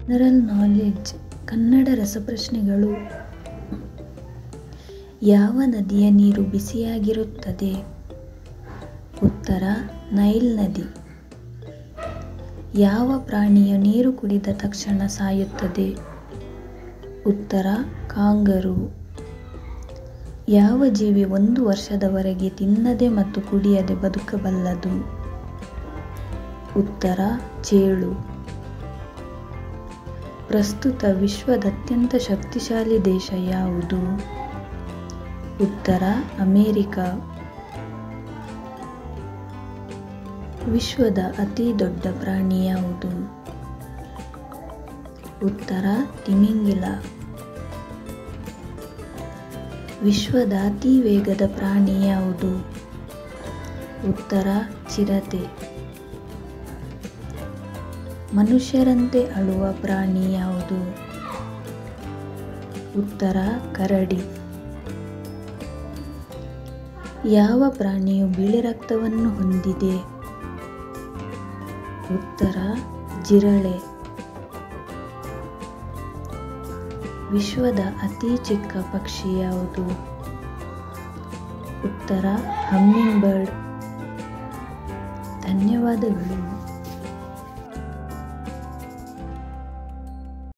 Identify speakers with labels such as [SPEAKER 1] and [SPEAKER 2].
[SPEAKER 1] General knowledge Kannada ರಸಪ್ರಶ್ನೆಗಳು. ಯಾವ ನದಿಯ ನೀರು ಬಿಸಿಯಾಗಿರುತ್ತದೆ? ಉತ್ತರ ನೈಲ್ ನದಿ. ಯಾವ ಪ್ರಾಣಿಯು ನೀರು ಕುಡಿದ ತಕ್ಷಣ ಸಾಯುತ್ತದೆ? ಉತ್ತರ ಕಾಂಗರೂ. ಯಾವ ಜೀವಿ 1 ವರ್ಷದವರೆಗೆ ತಿನ್ನದೆ ಮತ್ತು ಕುಡಿಯದೆ ಬದುಕಬಲ್ಲದು? ಉತ್ತರ ಚೇಳು. ಪ್ರಸ್ತುತ ವಿಶ್ವದ ಅತ್ಯಂತ ಶಕ್ತಿಶಾಲಿ ದೇಶ ಯಾವುದು? ಉತ್ತರ ಅಮೆರಿಕ. ವಿಶ್ವದ ಅತಿ ದೊಡ್ಡ ಪ್ರಾಣಿ ಯಾವುದು? ಉತ್ತರ ತಿಮಿಂಗಿಲ. ವಿಶ್ವದ ಅತಿ ವೇಗದ ಪ್ರಾಣಿ ಯಾವುದು? ಉತ್ತರ ಚಿರತೆ. ಮನುಷ್ಯರಂತೆ ಅಳುವ ಪ್ರಾಣಿ ಯಾವುದು? ಉತ್ತರ ಕರಡಿ. ಯಾವ ಪ್ರಾಣಿಯು ಬಿಳಿ ರಕ್ತವನ್ನು ಹೊಂದಿದೆ? ಉತ್ತರ ಜಿರಳೆ. ವಿಶ್ವದ ಅತಿ ಚಿಕ್ಕ ಪಕ್ಷಿ ಯಾವುದು? ಉತ್ತರ ಹಮ್ಮಿಂಗ್ ಬರ್ಡ್. ಧನ್ಯವಾದಗಳು.